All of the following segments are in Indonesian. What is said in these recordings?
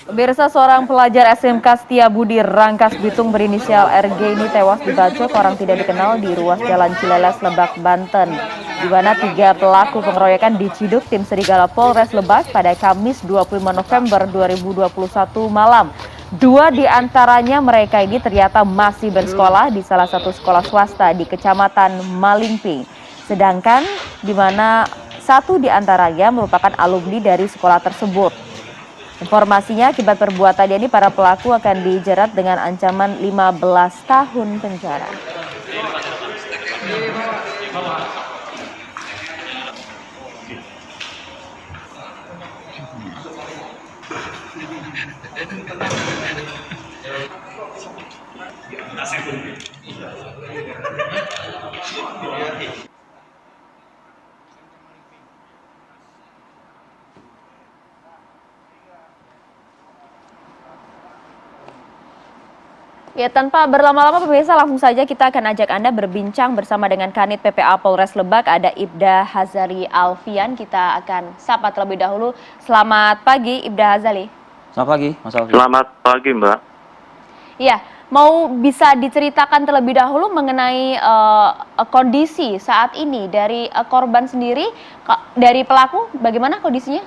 Pemirsa, seorang pelajar SMK Setiabudi Rangkas Bitung berinisial RG ini tewas dibacok orang tidak dikenal di ruas Jalan Cileles, Lebak, Banten, di mana 3 pelaku pengeroyokan diciduk tim Serigala Polres Lebak pada Kamis 25 November 2021 malam. 2 di antaranya mereka ini ternyata masih bersekolah di salah satu sekolah swasta di Kecamatan Malingping, sedangkan di mana 1 di antaranya merupakan alumni dari sekolah tersebut. Informasinya, akibat perbuatannya ini para pelaku akan dijerat dengan ancaman 15 tahun penjara. Ya, tanpa berlama-lama pemirsa, langsung saja kita akan ajak Anda berbincang bersama dengan Kanit PPA Polres Lebak, ada Ibda Hazari Alfian. Kita akan sapa terlebih dahulu. Selamat pagi, Ibda Hazali. Selamat pagi, Mas Alfian. Selamat pagi, Mbak. Iya, mau bisa diceritakan terlebih dahulu mengenai kondisi saat ini dari korban sendiri, dari pelaku, bagaimana kondisinya?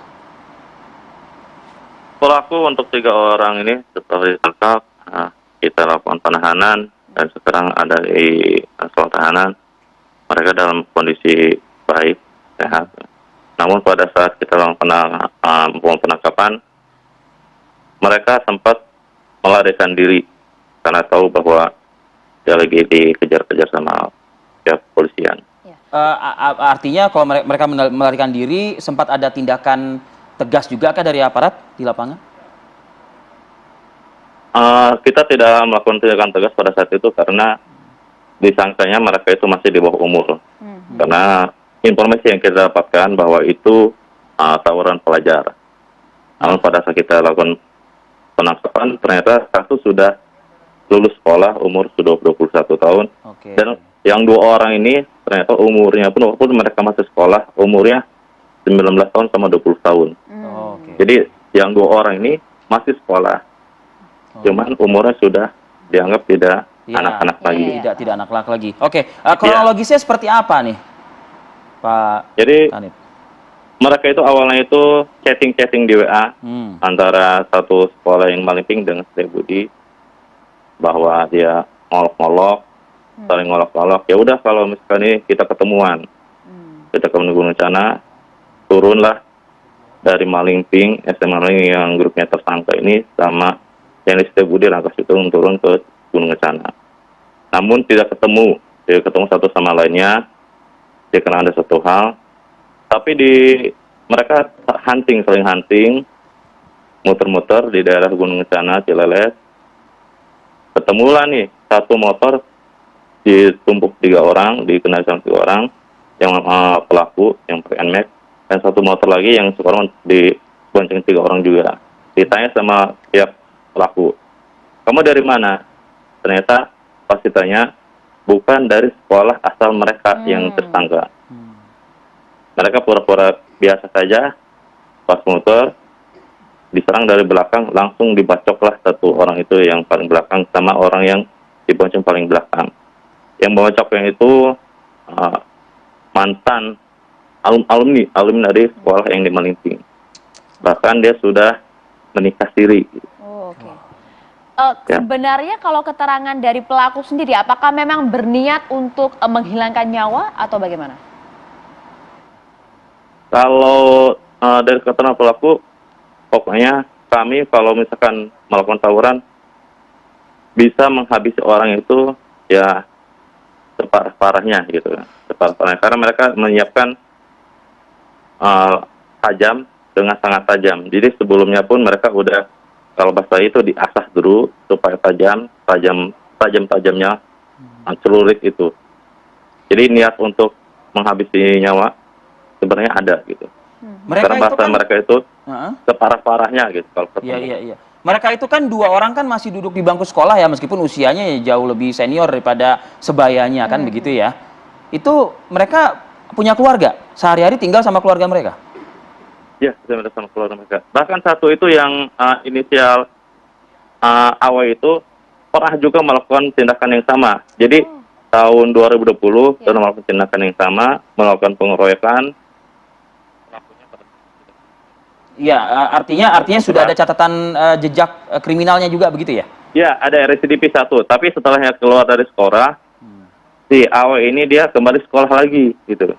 Pelaku untuk 3 orang ini setelah ditangkap, kita lakukan penahanan dan sekarang ada di sekolah tahanan. Mereka dalam kondisi baik, sehat. Namun pada saat kita lakukan penangkapan, mereka sempat melarikan diri karena tahu bahwa dia lagi dikejar-kejar sama pihak kepolisian. Artinya kalau mereka melarikan diri, sempat ada tindakan tegas juga kah dari aparat di lapangan? Kita tidak melakukan tindakan tegas pada saat itu karena disangkanya mereka itu masih di bawah umur. Karena informasi yang kita dapatkan bahwa itu tawuran pelajar. Namun pada saat kita lakukan penangkapan, ternyata satu sudah lulus sekolah, umur sudah 21 tahun. Dan yang 2 orang ini ternyata umurnya pun, walaupun mereka masih sekolah, umurnya 19 tahun sama 20 tahun. Jadi yang 2 orang ini masih sekolah. Cuman umurnya sudah dianggap tidak anak-anak lagi. Tidak anak-anak lagi. Oke, kronologisnya seperti apa nih, Pak? Jadi Kanit? mereka itu awalnya itu chatting di WA antara satu sekolah yang Malingping dengan Setiabudi, bahwa dia ngolok-ngolok, saling ngolok-ngolok. Ya udah, kalau misalkan ini kita ketemuan, kita ke Gunung Kencana, turunlah dari Malingping, SMA Malingping yang grupnya tersangka ini sama yang di Setiabudi Rangkas Bitung turun ke Gunung Kencana. Namun tidak ketemu satu sama lainnya, karena ada satu hal. Tapi mereka saling hunting, muter-muter di daerah Gunung Kencana, Cileles. Ketemulah nih satu motor ditumpuk 3 orang, dikendalikan 3 orang, yang pelaku yang pakai NMAX, dan satu motor lagi yang sekarang dibonceng 3 orang juga. Ditanya sama pihak pelaku, kamu dari mana? Ternyata pas ditanya, bukan dari sekolah asal mereka yang tersangka. Mereka pura-pura biasa saja, pas motor diserang dari belakang, langsung dibacoklah satu orang itu yang paling belakang sama orang yang dibonceng paling belakang. Yang membacoknya itu mantan alumni dari sekolah yang di Malingping. Bahkan dia sudah menikah siri. Sebenarnya kalau keterangan dari pelaku sendiri, apakah memang berniat untuk menghilangkan nyawa atau bagaimana? Kalau dari keterangan pelaku, pokoknya kami kalau misalkan melakukan tawuran, bisa menghabisi orang itu ya separah-parahnya gitu. Separah-parahnya, karena mereka menyiapkan tajam dengan sangat tajam. Jadi sebelumnya pun mereka udah, kalau bahasa itu diasah dulu supaya tajamnya celurit itu. Jadi niat untuk menghabisi nyawa sebenarnya ada gitu. Karena bahasa mereka itu separah-parahnya gitu kalau ketemu. Iya. Mereka itu kan 2 orang kan masih duduk di bangku sekolah ya, meskipun usianya ya jauh lebih senior daripada sebayanya kan, begitu ya. Itu mereka punya keluarga, sehari-hari tinggal sama keluarga mereka? Ya, sudah sama keluarga mereka. Bahkan satu itu yang inisial AW itu pernah juga melakukan tindakan yang sama. Jadi tahun 2020 sudah melakukan tindakan yang sama, melakukan pengeroyokan. Ya, artinya sudah ada catatan jejak kriminalnya juga begitu ya? Ya, ada residivis satu. Tapi setelahnya keluar dari sekolah, si AW ini dia kembali sekolah lagi, gitu.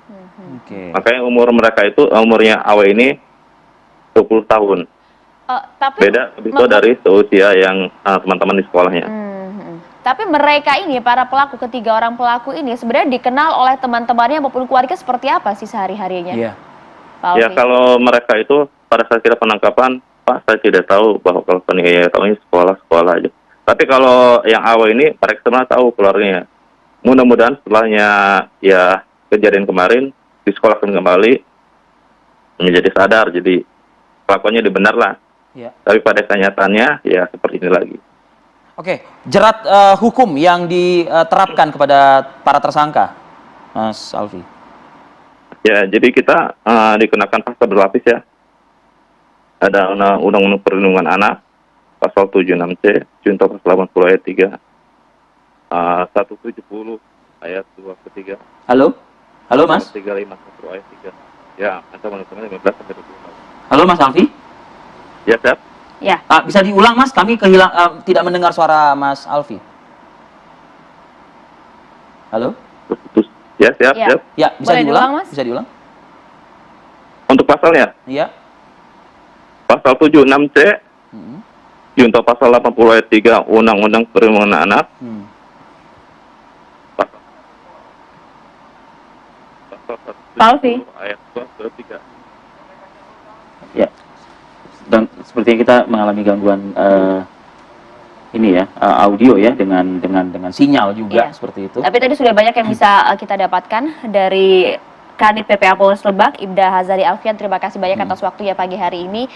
Oke. Makanya umurnya AW ini 20 tahun. Tapi Beda itu dari seusia yang teman-teman di sekolahnya. Tapi mereka ini, para pelaku, ketiga orang pelaku ini sebenarnya dikenal oleh teman-temannya maupun keluarga seperti apa sih sehari-harinya? Iya. Pak Ya, Alfi? kalau mereka itu pada saat kita penangkapan, Pak, saya tidak tahu bahwa kalau penganiayaan tahu ini sekolah aja. Tapi kalau yang awal ini, mereka semua tahu keluarganya. Mudah-mudahan setelahnya ya kejadian kemarin, disekolahkan kembali, menjadi sadar, jadi kelakuannya dibenar lah. Ya. Tapi pada kenyataannya, ya seperti ini lagi. Oke, jerat hukum yang diterapkan kepada para tersangka, Mas Alfi. Ya, jadi kita dikenakan pasal berlapis ya. Ada Undang-Undang Perlindungan Anak, pasal 76C, junto pasal 80 ayat 3, 170 ayat 2 ke 3. Halo? Halo, Mas? 351 ayat 3. Ya, ancaman hukumannya 15 sampai 20 tahun. Halo, Mas Alfi? Ya, siap. Ya. Bisa diulang, Mas? Kami tidak mendengar suara Mas Alfi. Halo? Terus, ya, siap, Ya. siap. Ya, bisa Boleh diulang? diulang, Mas? Bisa diulang? Untuk pasalnya, Iya. pasal 76C, Hmm. junto pasal 80 ayat 3 Undang-Undang Perlindungan Anak, Hmm. pasal Pak Alfi? 170 ayat 2 ke 3. Ya. Dan sepertinya kita mengalami gangguan ini ya, audio ya dengan sinyal juga Iya. seperti itu. Tapi tadi sudah banyak yang bisa kita dapatkan dari Kanit PPA Polres Lebak, Ibda Hazari Alfian. Terima kasih banyak atas waktunya pagi hari ini.